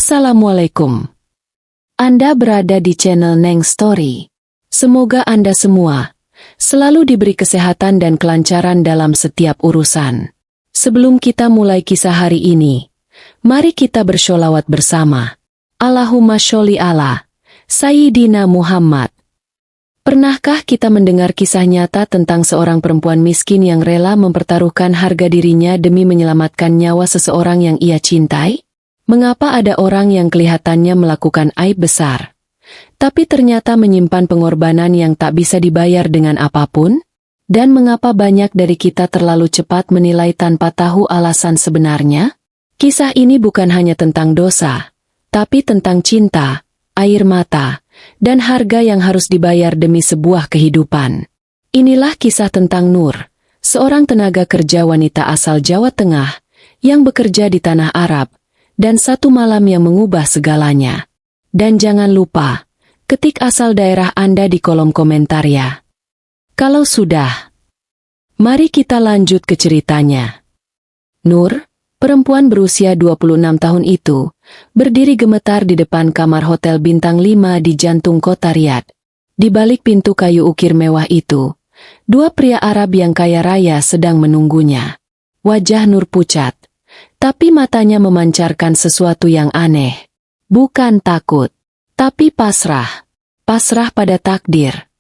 Assalamualaikum. Anda berada di channel Neng Story. Semoga Anda semua selalu diberi kesehatan dan kelancaran dalam setiap urusan. Sebelum kita mulai kisah hari ini, mari kita bersholawat bersama. Allahumma sholli ala Sayyidina Muhammad. Pernahkah kita mendengar kisah nyata tentang seorang perempuan miskin yang rela mempertaruhkan harga dirinya demi menyelamatkan nyawa seseorang yang ia cintai? Mengapa ada orang yang kelihatannya melakukan aib besar, tapi ternyata menyimpan pengorbanan yang tak bisa dibayar dengan apapun? Dan mengapa banyak dari kita terlalu cepat menilai tanpa tahu alasan sebenarnya? Kisah ini bukan hanya tentang dosa, tapi tentang cinta, air mata, dan harga yang harus dibayar demi sebuah kehidupan. Inilah kisah tentang Nur, seorang tenaga kerja wanita asal Jawa Tengah yang bekerja di tanah Arab, dan satu malam yang mengubah segalanya. Dan jangan lupa, ketik asal daerah Anda di kolom komentar ya. Kalau sudah, mari kita lanjut ke ceritanya. Nur, perempuan berusia 26 tahun itu, berdiri gemetar di depan kamar hotel bintang 5 di jantung kota Riyadh. Di balik pintu kayu ukir mewah itu, dua pria Arab yang kaya raya sedang menunggunya. Wajah Nur pucat, tapi matanya memancarkan sesuatu yang aneh. Bukan takut, tapi pasrah. Pasrah pada takdir.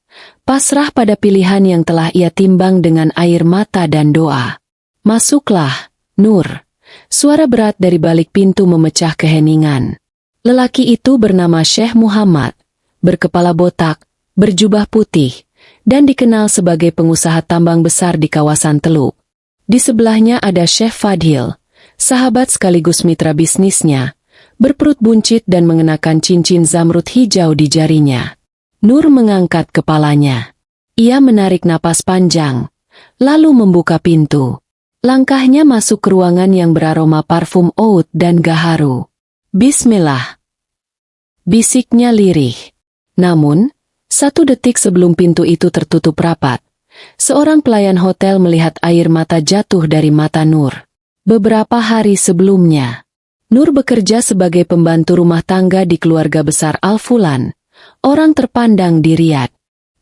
Pasrah pada pilihan yang telah ia timbang dengan air mata dan doa. Masuklah, Nur. Suara berat dari balik pintu memecah keheningan. Lelaki itu bernama Syekh Muhammad, berkepala botak, berjubah putih, dan dikenal sebagai pengusaha tambang besar di kawasan Teluk. Di sebelahnya ada Syekh Fadhil, sahabat sekaligus mitra bisnisnya, berperut buncit dan mengenakan cincin zamrud hijau di jarinya. Nur mengangkat kepalanya. Ia menarik napas panjang, lalu membuka pintu. Langkahnya masuk ke ruangan yang beraroma parfum oud dan gaharu. Bismillah, bisiknya lirih. Namun, satu detik sebelum pintu itu tertutup rapat, seorang pelayan hotel melihat air mata jatuh dari mata Nur. Beberapa hari sebelumnya, Nur bekerja sebagai pembantu rumah tangga di keluarga besar Al-Fulan, orang terpandang di Riyadh.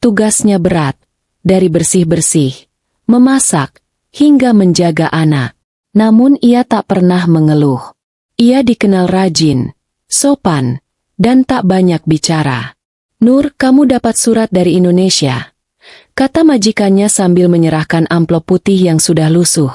Tugasnya berat, dari bersih-bersih, memasak, hingga menjaga anak. Namun ia tak pernah mengeluh. Ia dikenal rajin, sopan, dan tak banyak bicara. Nur, kamu dapat surat dari Indonesia, kata majikannya sambil menyerahkan amplop putih yang sudah lusuh.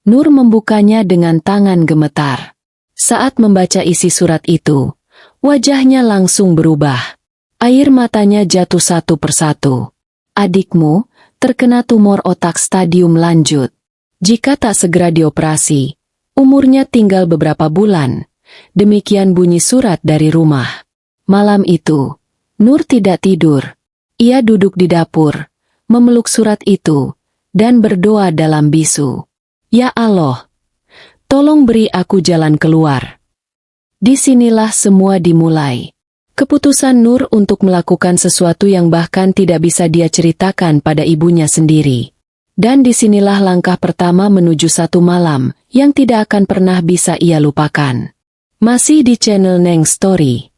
Nur membukanya dengan tangan gemetar. Saat membaca isi surat itu, wajahnya langsung berubah. Air matanya jatuh satu persatu. Adikmu terkena tumor otak stadium lanjut. Jika tak segera dioperasi, umurnya tinggal beberapa bulan. Demikian bunyi surat dari rumah. Malam itu, Nur tidak tidur. Ia duduk di dapur, memeluk surat itu, dan berdoa dalam bisu. Ya Allah, tolong beri aku jalan keluar. Disinilah semua dimulai. Keputusan Nur untuk melakukan sesuatu yang bahkan tidak bisa dia ceritakan pada ibunya sendiri. Dan disinilah langkah pertama menuju satu malam yang tidak akan pernah bisa ia lupakan. Masih di channel Neng Story.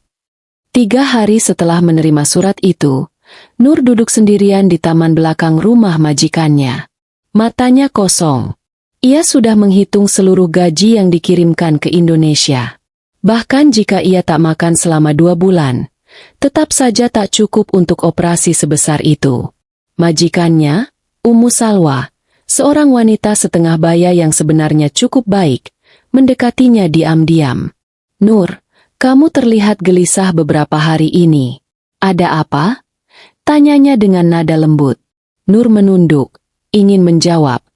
3 hari setelah menerima surat itu, Nur duduk sendirian di taman belakang rumah majikannya. Matanya kosong. Ia sudah menghitung seluruh gaji yang dikirimkan ke Indonesia. Bahkan jika ia tak makan selama 2 bulan, tetap saja tak cukup untuk operasi sebesar itu. Majikannya, Ummu Salwa, seorang wanita setengah baya yang sebenarnya cukup baik, mendekatinya diam-diam. Nur, kamu terlihat gelisah beberapa hari ini. Ada apa? Tanyanya dengan nada lembut. Nur menunduk, ingin menjawab,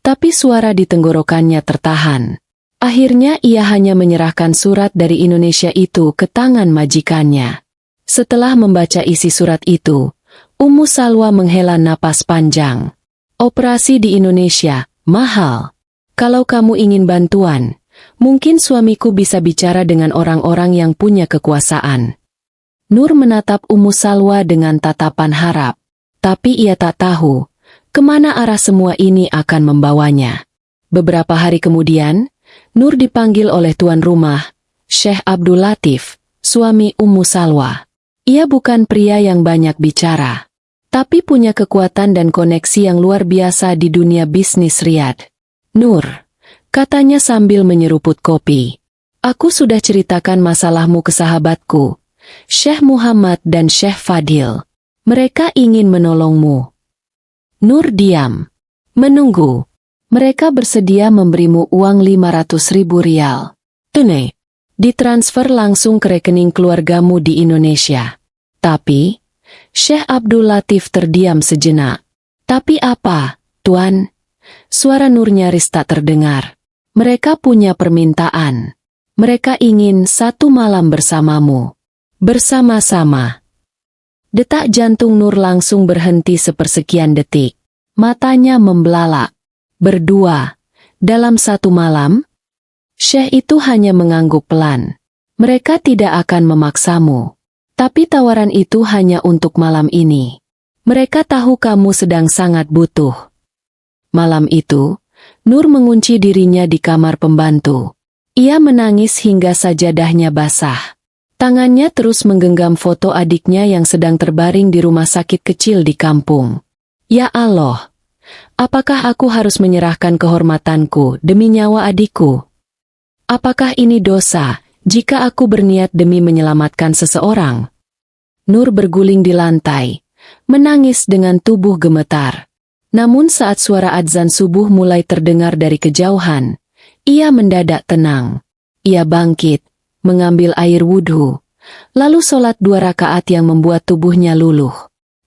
tapi suara di tenggorokannya tertahan. Akhirnya ia hanya menyerahkan surat dari Indonesia itu ke tangan majikannya. Setelah membaca isi surat itu, Ummu Salwa menghela napas panjang. Operasi di Indonesia, mahal. Kalau kamu ingin bantuan, mungkin suamiku bisa bicara dengan orang-orang yang punya kekuasaan. Nur menatap Ummu Salwa dengan tatapan harap. Tapi ia tak tahu kemana arah semua ini akan membawanya. Beberapa hari kemudian, Nur dipanggil oleh tuan rumah, Syekh Abdul Latif, suami Ummu Salwa. Ia bukan pria yang banyak bicara, tapi punya kekuatan dan koneksi yang luar biasa di dunia bisnis Riyadh. Nur, katanya sambil menyeruput kopi. Aku sudah ceritakan masalahmu ke sahabatku, Syekh Muhammad dan Syekh Fadil. Mereka ingin menolongmu. Nur diam. Menunggu. Mereka bersedia memberimu uang 500.000 rial. Tunai. Ditransfer langsung ke rekening keluargamu di Indonesia. Tapi, Syekh Abdul Latif terdiam sejenak. Tapi apa, Tuan? Suara Nur nyaris tak terdengar. Mereka punya permintaan. Mereka ingin 1 malam bersamamu. Bersama-sama. Detak jantung Nur langsung berhenti sepersekian detik. Matanya membelalak. Berdua. Dalam 1 malam? Syekh itu hanya mengangguk pelan. Mereka tidak akan memaksamu. Tapi tawaran itu hanya untuk malam ini. Mereka tahu kamu sedang sangat butuh. Malam itu, Nur mengunci dirinya di kamar pembantu. Ia menangis hingga sajadahnya basah. Tangannya terus menggenggam foto adiknya yang sedang terbaring di rumah sakit kecil di kampung. Ya Allah, apakah aku harus menyerahkan kehormatanku demi nyawa adikku? Apakah ini dosa, jika aku berniat demi menyelamatkan seseorang? Nur berguling di lantai, menangis dengan tubuh gemetar. Namun saat suara adzan subuh mulai terdengar dari kejauhan, ia mendadak tenang. Ia bangkit, mengambil air wudhu, lalu sholat 2 rakaat yang membuat tubuhnya luluh.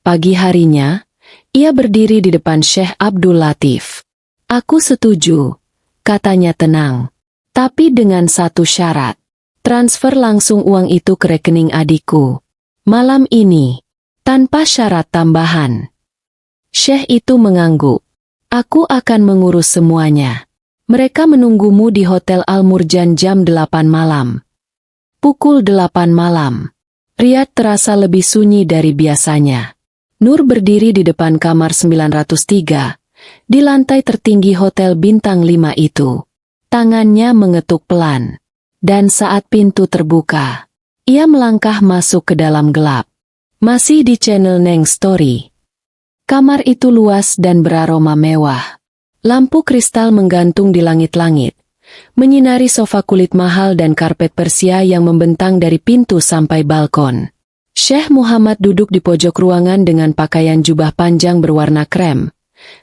Pagi harinya, ia berdiri di depan Syekh Abdul Latif. Aku setuju, katanya tenang. Tapi dengan 1 syarat. Transfer langsung uang itu ke rekening adikku. Malam ini. Tanpa syarat tambahan. Syekh itu mengangguk. Aku akan mengurus semuanya. Mereka menunggumu di Hotel Al-Murjan jam 8 malam. Pukul 8 malam. Riyadh terasa lebih sunyi dari biasanya. Nur berdiri di depan kamar 903. Di lantai tertinggi Hotel Bintang 5 itu. Tangannya mengetuk pelan. Dan saat pintu terbuka, ia melangkah masuk ke dalam gelap. Masih di channel Neng Story. Kamar itu luas dan beraroma mewah. Lampu kristal menggantung di langit-langit, menyinari sofa kulit mahal dan karpet Persia yang membentang dari pintu sampai balkon. Syekh Muhammad duduk di pojok ruangan dengan pakaian jubah panjang berwarna krem,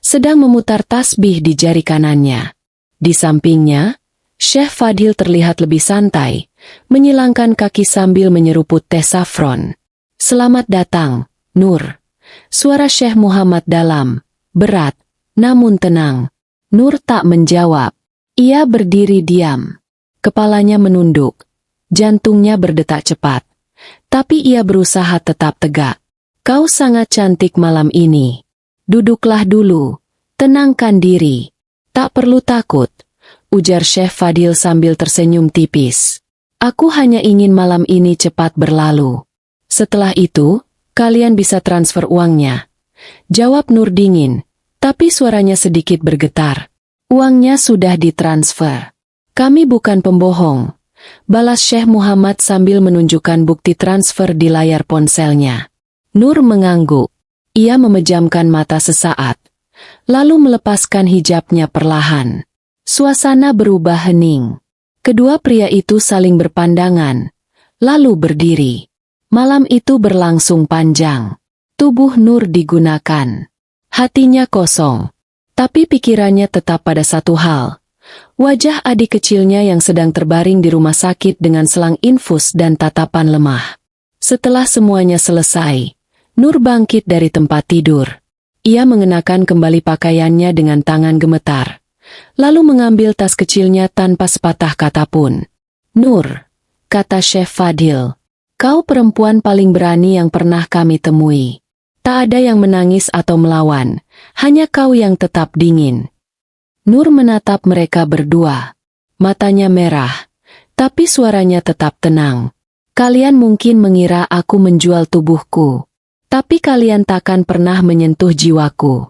sedang memutar tasbih di jari kanannya. Di sampingnya, Syekh Fadil terlihat lebih santai, menyilangkan kaki sambil menyeruput teh saffron. Selamat datang, Nur. Suara Syekh Muhammad dalam, berat, namun tenang. Nur tak menjawab. Ia berdiri diam. Kepalanya menunduk. Jantungnya berdetak cepat. Tapi ia berusaha tetap tegak. Kau sangat cantik malam ini. Duduklah dulu. Tenangkan diri. Tak perlu takut, ujar Syekh Fadil sambil tersenyum tipis. Aku hanya ingin malam ini cepat berlalu. Setelah itu, kalian bisa transfer uangnya. Jawab Nur dingin, tapi suaranya sedikit bergetar. Uangnya sudah ditransfer. Kami bukan pembohong, balas Syekh Muhammad sambil menunjukkan bukti transfer di layar ponselnya. Nur mengangguk. Ia memejamkan mata sesaat. Lalu melepaskan hijabnya perlahan. Suasana berubah hening. Kedua pria itu saling berpandangan, lalu berdiri. Malam itu berlangsung panjang. Tubuh Nur digunakan. Hatinya kosong. Tapi pikirannya tetap pada satu hal. Wajah adik kecilnya yang sedang terbaring di rumah sakit dengan selang infus dan tatapan lemah. Setelah semuanya selesai, Nur bangkit dari tempat tidur. Ia mengenakan kembali pakaiannya dengan tangan gemetar, lalu mengambil tas kecilnya tanpa sepatah kata pun. Nur, kata Syekh Fadil, kau perempuan paling berani yang pernah kami temui. Tak ada yang menangis atau melawan, hanya kau yang tetap dingin. Nur menatap mereka berdua. Matanya merah, tapi suaranya tetap tenang. Kalian mungkin mengira aku menjual tubuhku. Tapi kalian takkan pernah menyentuh jiwaku.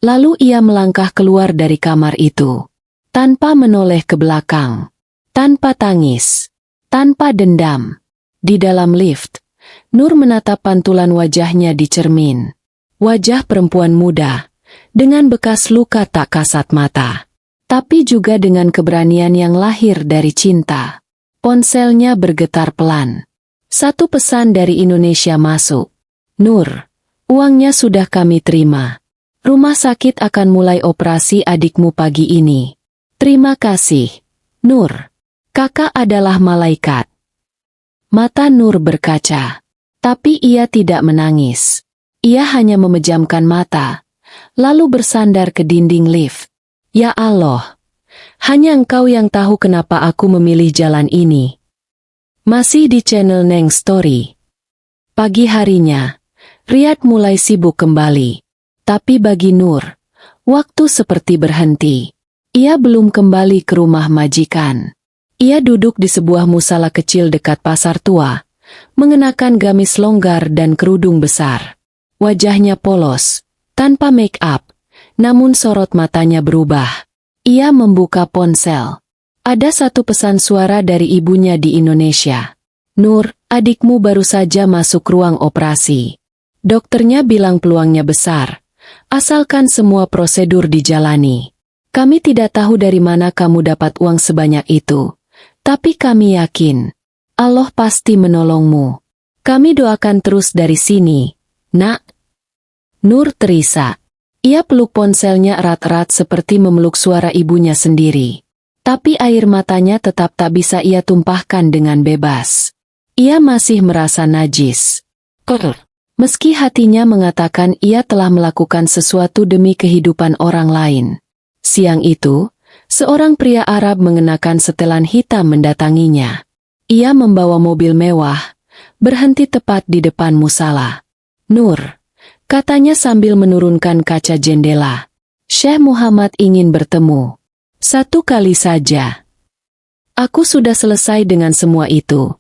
Lalu ia melangkah keluar dari kamar itu. Tanpa menoleh ke belakang. Tanpa tangis. tanpa dendam. Di dalam lift, Nur menatap pantulan wajahnya di cermin. Wajah perempuan muda, dengan bekas luka tak kasat mata, tapi juga dengan keberanian yang lahir dari cinta. Ponselnya bergetar pelan. Satu pesan dari Indonesia masuk. Nur, uangnya sudah kami terima. Rumah sakit akan mulai operasi adikmu pagi ini. Terima kasih, Nur. Kakak adalah malaikat. Mata Nur berkaca. Tapi ia tidak menangis. Ia hanya memejamkan mata, lalu bersandar ke dinding lift. Ya Allah, hanya Engkau yang tahu kenapa aku memilih jalan ini. Masih di channel Neng Story. Pagi harinya, Riyad mulai sibuk kembali. Tapi bagi Nur, waktu seperti berhenti. Ia belum kembali ke rumah majikan. Ia duduk di sebuah musala kecil dekat pasar tua, mengenakan gamis longgar dan kerudung besar. Wajahnya polos, tanpa make up, namun sorot matanya berubah. Ia membuka ponsel. Ada satu pesan suara dari ibunya di Indonesia. Nur, adikmu baru saja masuk ruang operasi. Dokternya bilang peluangnya besar, asalkan semua prosedur dijalani. Kami tidak tahu dari mana kamu dapat uang sebanyak itu. Tapi kami yakin, Allah pasti menolongmu. Kami doakan terus dari sini, Nak. Nur terisak. Ia peluk ponselnya erat-erat seperti memeluk suara ibunya sendiri. Tapi air matanya tetap tak bisa ia tumpahkan dengan bebas. Ia masih merasa najis. Meski hatinya mengatakan ia telah melakukan sesuatu demi kehidupan orang lain. Siang itu, seorang pria Arab mengenakan setelan hitam mendatanginya. Ia membawa mobil mewah, berhenti tepat di depan musala. Nur, katanya sambil menurunkan kaca jendela. Syekh Muhammad ingin bertemu. Satu kali saja. Aku sudah selesai dengan semua itu.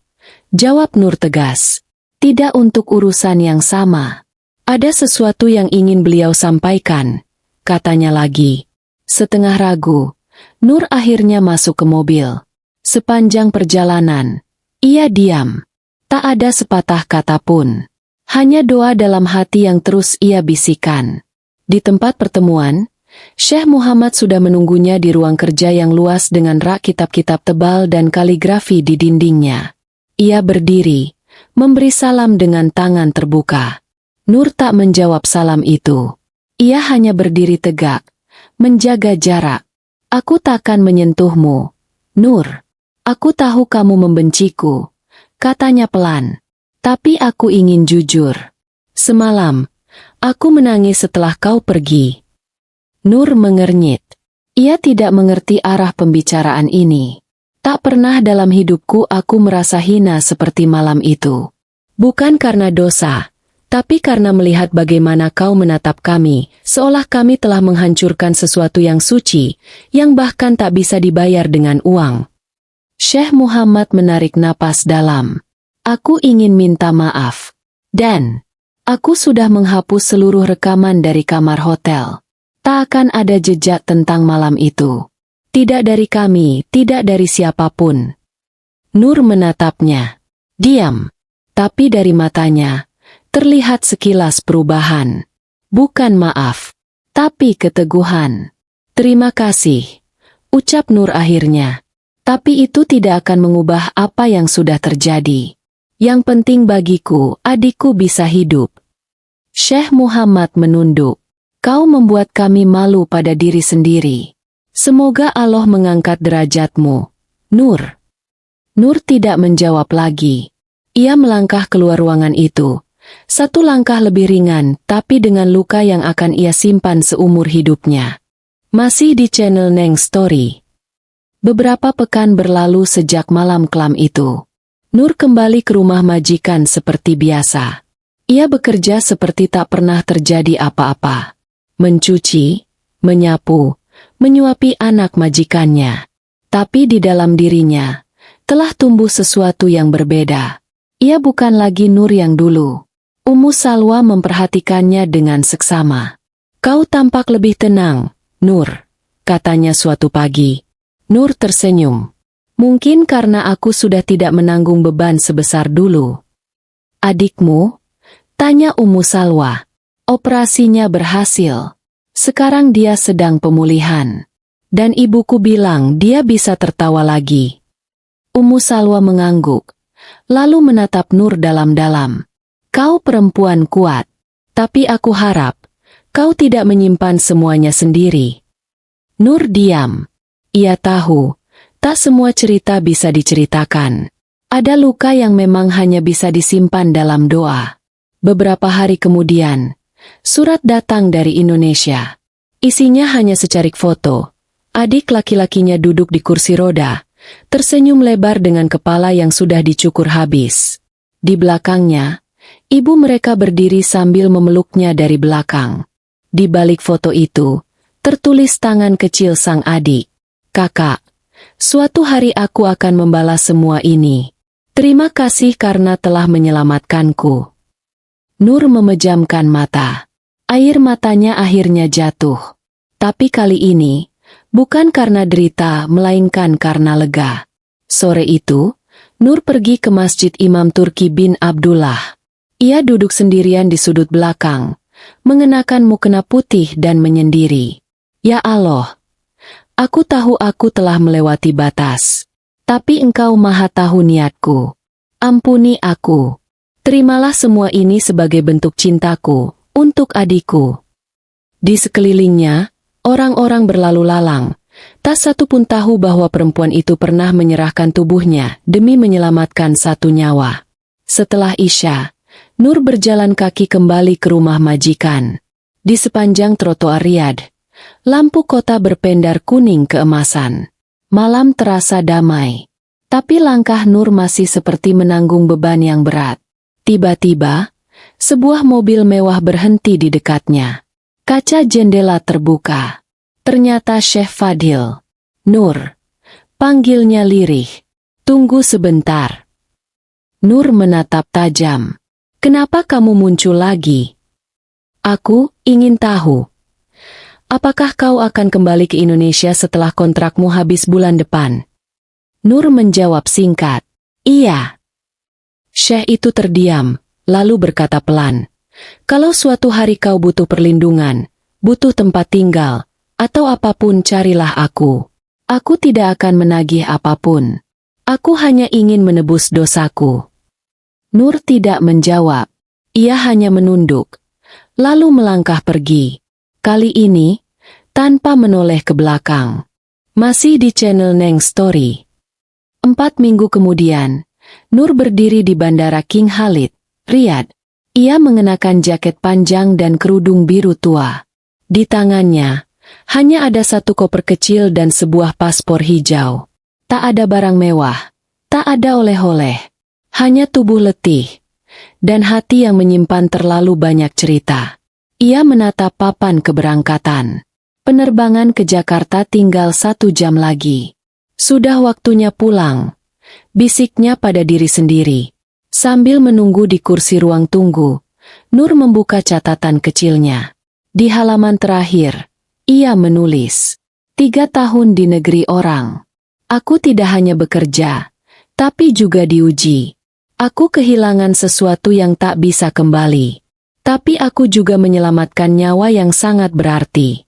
Jawab Nur tegas. Tidak untuk urusan yang sama. Ada sesuatu yang ingin beliau sampaikan, katanya lagi. Setengah ragu, Nur akhirnya masuk ke mobil. Sepanjang perjalanan, ia diam. Tak ada sepatah kata pun. Hanya doa dalam hati yang terus ia bisikan. Di tempat pertemuan, Syekh Muhammad sudah menunggunya di ruang kerja yang luas dengan rak kitab-kitab tebal dan kaligrafi di dindingnya. Ia berdiri, memberi salam dengan tangan terbuka. Nur tak menjawab salam itu. Ia hanya berdiri tegak, menjaga jarak. Aku takkan menyentuhmu, Nur. Aku tahu kamu membenciku, katanya pelan. Tapi aku ingin jujur. Semalam, aku menangis setelah kau pergi. Nur mengernyit. Ia tidak mengerti arah pembicaraan ini. Tak pernah dalam hidupku aku merasa hina seperti malam itu. Bukan karena dosa, tapi karena melihat bagaimana kau menatap kami, seolah kami telah menghancurkan sesuatu yang suci, yang bahkan tak bisa dibayar dengan uang. Syekh Muhammad menarik napas dalam. Aku ingin minta maaf. Dan aku sudah menghapus seluruh rekaman dari kamar hotel. Tak akan ada jejak tentang malam itu. Tidak dari kami, tidak dari siapapun. Nur menatapnya. Diam. Tapi dari matanya, terlihat sekilas perubahan. Bukan maaf, tapi keteguhan. Terima kasih, ucap Nur akhirnya. Tapi itu tidak akan mengubah apa yang sudah terjadi. Yang penting bagiku, adikku bisa hidup. Syekh Muhammad menunduk. Kau membuat kami malu pada diri sendiri. Semoga Allah mengangkat derajatmu, Nur. Nur tidak menjawab lagi. Ia melangkah keluar ruangan itu. Satu langkah lebih ringan, tapi dengan luka yang akan ia simpan seumur hidupnya. Masih di channel Neng Story. Beberapa pekan berlalu sejak malam kelam itu. Nur kembali ke rumah majikan seperti biasa. Ia bekerja seperti tak pernah terjadi apa-apa. Mencuci, menyapu, menyuapi anak majikannya. Tapi di dalam dirinya, telah tumbuh sesuatu yang berbeda. Ia bukan lagi Nur yang dulu. Ummu Salwa memperhatikannya dengan seksama. Kau tampak lebih tenang, Nur, katanya suatu pagi. Nur tersenyum. Mungkin karena aku sudah tidak menanggung beban sebesar dulu. Adikmu? Tanya Ummu Salwa. Operasinya berhasil. Sekarang dia sedang pemulihan. Dan ibuku bilang dia bisa tertawa lagi. Ummu Salwa mengangguk, lalu menatap Nur dalam-dalam. Kau perempuan kuat, tapi aku harap kau tidak menyimpan semuanya sendiri. Nur diam. Ia tahu, tak semua cerita bisa diceritakan. Ada luka yang memang hanya bisa disimpan dalam doa. Beberapa hari kemudian, surat datang dari Indonesia. Isinya hanya secarik foto. Adik laki-lakinya duduk di kursi roda, tersenyum lebar dengan kepala yang sudah dicukur habis. Di belakangnya, ibu mereka berdiri sambil memeluknya dari belakang. Di balik foto itu, tertulis tangan kecil sang adik. Kakak, suatu hari aku akan membalas semua ini. Terima kasih karena telah menyelamatkanku. Nur memejamkan mata. Air matanya akhirnya jatuh. Tapi kali ini, bukan karena derita, melainkan karena lega. Sore itu, Nur pergi ke Masjid Imam Turki bin Abdullah. Ia duduk sendirian di sudut belakang, mengenakan mukena putih dan menyendiri. Ya Allah, aku tahu aku telah melewati batas. Tapi Engkau Maha Tahu niatku. Ampuni aku. Terimalah semua ini sebagai bentuk cintaku untuk adikku. Di sekelilingnya, orang-orang berlalu lalang. Tak satu pun tahu bahwa perempuan itu pernah menyerahkan tubuhnya demi menyelamatkan satu nyawa. Setelah Isya, Nur berjalan kaki kembali ke rumah majikan. Di sepanjang trotoar Riyadh, lampu kota berpendar kuning keemasan. Malam terasa damai. Tapi langkah Nur masih seperti menanggung beban yang berat. Tiba-tiba, sebuah mobil mewah berhenti di dekatnya. Kaca jendela terbuka. Ternyata Syekh Fadil. Nur. Panggilnya lirih. Tunggu sebentar. Nur menatap tajam. Kenapa kamu muncul lagi? Aku ingin tahu. Apakah kau akan kembali ke Indonesia setelah kontrakmu habis bulan depan? Nur menjawab singkat. Iya. Syekh itu terdiam, lalu berkata pelan. Kalau suatu hari kau butuh perlindungan, butuh tempat tinggal, atau apapun carilah aku. Aku tidak akan menagih apapun. Aku hanya ingin menebus dosaku. Nur tidak menjawab. Ia hanya menunduk, lalu melangkah pergi. Kali ini, tanpa menoleh ke belakang. Masih di channel Neng Story. 4 minggu kemudian, Nur berdiri di Bandara King Khalid, Riyadh. Ia mengenakan jaket panjang dan kerudung biru tua. Di tangannya, hanya ada satu koper kecil dan sebuah paspor hijau. Tak ada barang mewah, tak ada oleh-oleh. Hanya tubuh letih, dan hati yang menyimpan terlalu banyak cerita. Ia menatap papan keberangkatan. Penerbangan ke Jakarta tinggal 1 jam lagi. Sudah waktunya pulang, bisiknya pada diri sendiri. Sambil menunggu di kursi ruang tunggu, Nur membuka catatan kecilnya. Di halaman terakhir, ia menulis, 3 tahun di negeri orang. Aku tidak hanya bekerja, tapi juga diuji. Aku kehilangan sesuatu yang tak bisa kembali. Tapi aku juga menyelamatkan nyawa yang sangat berarti.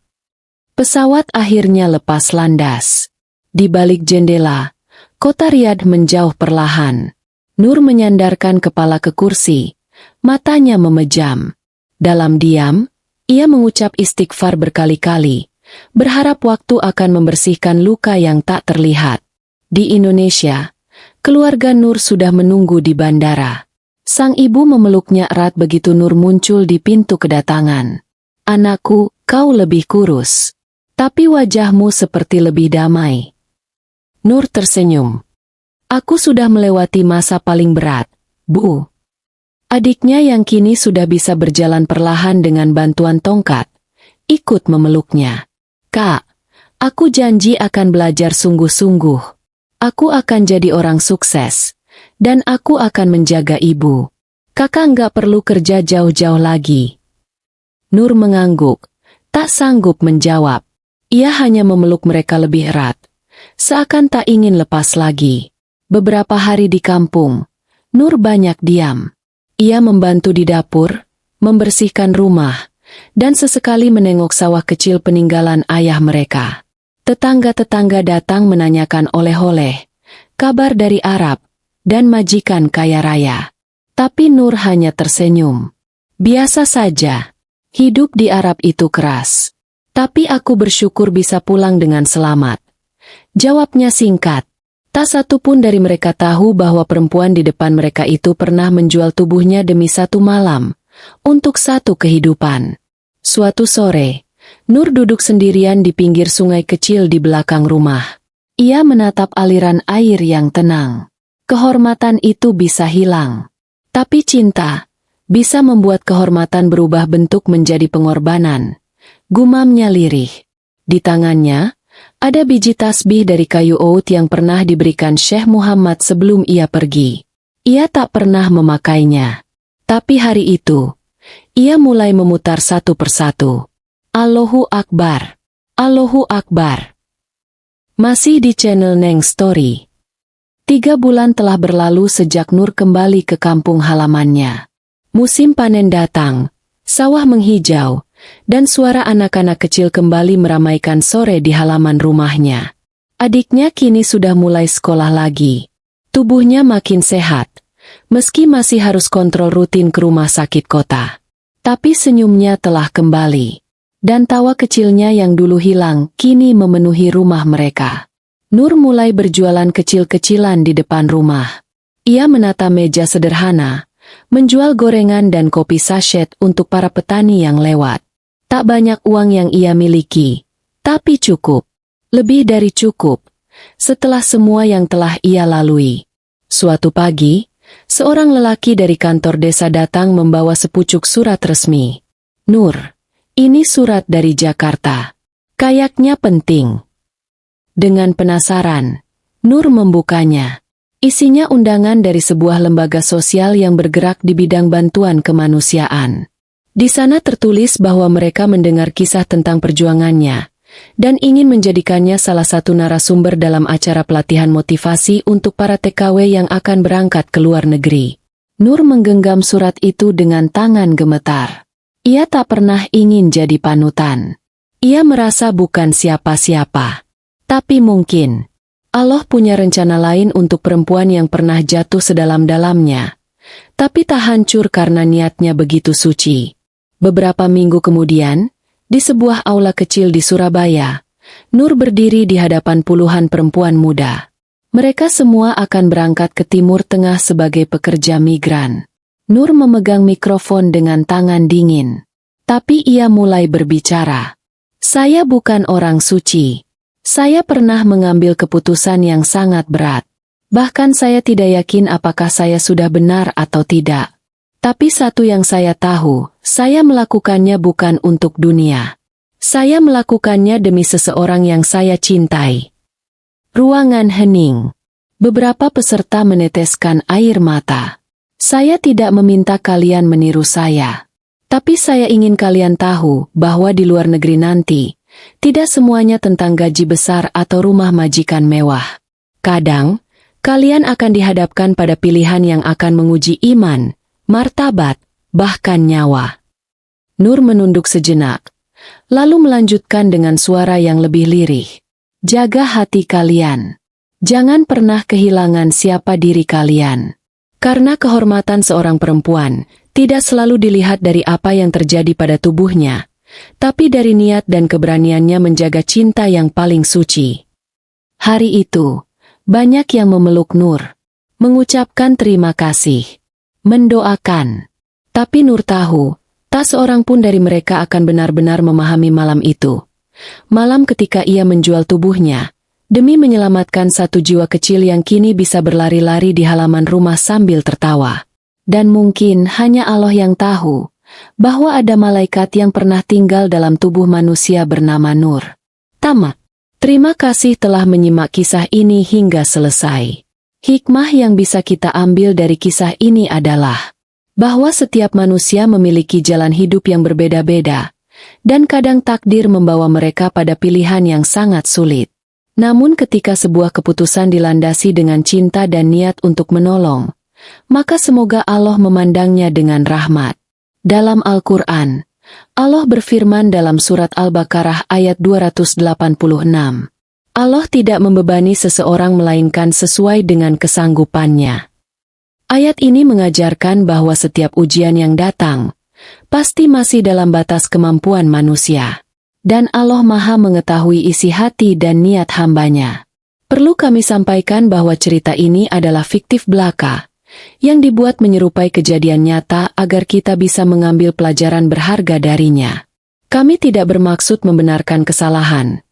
Pesawat akhirnya lepas landas. Di balik jendela, kota Riyadh menjauh perlahan. Nur menyandarkan kepala ke kursi, matanya memejam. Dalam diam, ia mengucap istighfar berkali-kali, berharap waktu akan membersihkan luka yang tak terlihat. Di Indonesia, keluarga Nur sudah menunggu di bandara. Sang ibu memeluknya erat begitu Nur muncul di pintu kedatangan. Anakku, kau lebih kurus. Tapi wajahmu seperti lebih damai. Nur tersenyum. Aku sudah melewati masa paling berat, Bu. Adiknya yang kini sudah bisa berjalan perlahan dengan bantuan tongkat, ikut memeluknya. Kak, aku janji akan belajar sungguh-sungguh. Aku akan jadi orang sukses, dan aku akan menjaga ibu. Kakak nggak perlu kerja jauh-jauh lagi. Nur mengangguk, tak sanggup menjawab. Ia hanya memeluk mereka lebih erat. seakan tak ingin lepas lagi. Beberapa hari di kampung, Nur banyak diam. Ia membantu di dapur, membersihkan rumah, dan sesekali menengok sawah kecil peninggalan ayah mereka. Tetangga-tetangga datang menanyakan oleh-oleh, kabar dari Arab, dan majikan kaya raya. Tapi Nur hanya tersenyum. Biasa saja. Hidup di Arab itu keras. Tapi aku bersyukur bisa pulang dengan selamat. Jawabnya singkat. Tak satu pun dari mereka tahu bahwa perempuan di depan mereka itu pernah menjual tubuhnya demi satu malam, untuk satu kehidupan. Suatu sore, Nur duduk sendirian di pinggir sungai kecil di belakang rumah. Ia menatap aliran air yang tenang. Kehormatan itu bisa hilang. Tapi cinta bisa membuat kehormatan berubah bentuk menjadi pengorbanan. Gumamnya lirih. Di tangannya, ada biji tasbih dari kayu oud yang pernah diberikan Syekh Muhammad sebelum ia pergi. Ia tak pernah memakainya. Tapi hari itu, ia mulai memutar satu persatu. Allahu Akbar. Allahu Akbar. Masih di channel Neng Story. 3 bulan telah berlalu sejak Nur kembali ke kampung halamannya. Musim panen datang, sawah menghijau, dan suara anak-anak kecil kembali meramaikan sore di halaman rumahnya. Adiknya kini sudah mulai sekolah lagi. Tubuhnya makin sehat, meski masih harus kontrol rutin ke rumah sakit kota. Tapi senyumnya telah kembali. Dan tawa kecilnya yang dulu hilang, kini memenuhi rumah mereka. Nur mulai berjualan kecil-kecilan di depan rumah. Ia menata meja sederhana, menjual gorengan dan kopi sachet untuk para petani yang lewat. Tak banyak uang yang ia miliki, tapi cukup. Lebih dari cukup, setelah semua yang telah ia lalui. Suatu pagi, seorang lelaki dari kantor desa datang membawa sepucuk surat resmi. Nur, ini surat dari Jakarta. Kayaknya penting. Dengan penasaran, Nur membukanya. Isinya undangan dari sebuah lembaga sosial yang bergerak di bidang bantuan kemanusiaan. Di sana tertulis bahwa mereka mendengar kisah tentang perjuangannya, dan ingin menjadikannya salah satu narasumber dalam acara pelatihan motivasi untuk para TKW yang akan berangkat ke luar negeri. Nur menggenggam surat itu dengan tangan gemetar. Ia tak pernah ingin jadi panutan. Ia merasa bukan siapa-siapa. Tapi mungkin Allah punya rencana lain untuk perempuan yang pernah jatuh sedalam-dalamnya. Tapi tak hancur karena niatnya begitu suci. Beberapa minggu kemudian, di sebuah aula kecil di Surabaya, Nur berdiri di hadapan puluhan perempuan muda. Mereka semua akan berangkat ke Timur Tengah sebagai pekerja migran. Nur memegang mikrofon dengan tangan dingin. Tapi ia mulai berbicara. Saya bukan orang suci. Saya pernah mengambil keputusan yang sangat berat. Bahkan saya tidak yakin apakah saya sudah benar atau tidak. Tapi satu yang saya tahu, saya melakukannya bukan untuk dunia. Saya melakukannya demi seseorang yang saya cintai. Ruangan hening. Beberapa peserta meneteskan air mata. Saya tidak meminta kalian meniru saya. Tapi saya ingin kalian tahu bahwa di luar negeri nanti, tidak semuanya tentang gaji besar atau rumah majikan mewah. Kadang, kalian akan dihadapkan pada pilihan yang akan menguji iman, martabat, bahkan nyawa. Nur menunduk sejenak, lalu melanjutkan dengan suara yang lebih lirih. Jaga hati kalian. Jangan pernah kehilangan siapa diri kalian. Karena kehormatan seorang perempuan tidak selalu dilihat dari apa yang terjadi pada tubuhnya, tapi dari niat dan keberaniannya menjaga cinta yang paling suci. Hari itu, banyak yang memeluk Nur, mengucapkan terima kasih, mendoakan. Tapi Nur tahu, tak seorang pun dari mereka akan benar-benar memahami malam itu. Malam ketika ia menjual tubuhnya, demi menyelamatkan satu jiwa kecil yang kini bisa berlari-lari di halaman rumah sambil tertawa. Dan mungkin hanya Allah yang tahu, bahwa ada malaikat yang pernah tinggal dalam tubuh manusia bernama Nur. Tamat. Terima kasih telah menyimak kisah ini hingga selesai. Hikmah yang bisa kita ambil dari kisah ini adalah bahwa setiap manusia memiliki jalan hidup yang berbeda-beda, dan kadang takdir membawa mereka pada pilihan yang sangat sulit. Namun ketika sebuah keputusan dilandasi dengan cinta dan niat untuk menolong, maka semoga Allah memandangnya dengan rahmat. Dalam Al-Quran, Allah berfirman dalam surat Al-Baqarah ayat 286, Allah tidak membebani seseorang melainkan sesuai dengan kesanggupannya. Ayat ini mengajarkan bahwa setiap ujian yang datang, pasti masih dalam batas kemampuan manusia. Dan Allah Maha mengetahui isi hati dan niat hambanya. Perlu kami sampaikan bahwa cerita ini adalah fiktif belaka, yang dibuat menyerupai kejadian nyata agar kita bisa mengambil pelajaran berharga darinya. Kami tidak bermaksud membenarkan kesalahan,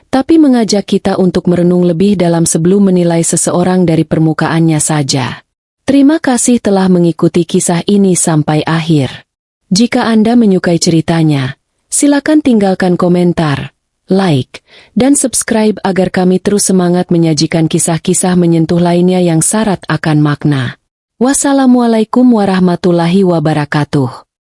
tapi mengajak kita untuk merenung lebih dalam sebelum menilai seseorang dari permukaannya saja. Terima kasih telah mengikuti kisah ini sampai akhir. Jika Anda menyukai ceritanya, silakan tinggalkan komentar, like, dan subscribe agar kami terus semangat menyajikan kisah-kisah menyentuh lainnya yang syarat akan makna. Wassalamualaikum warahmatullahi wabarakatuh.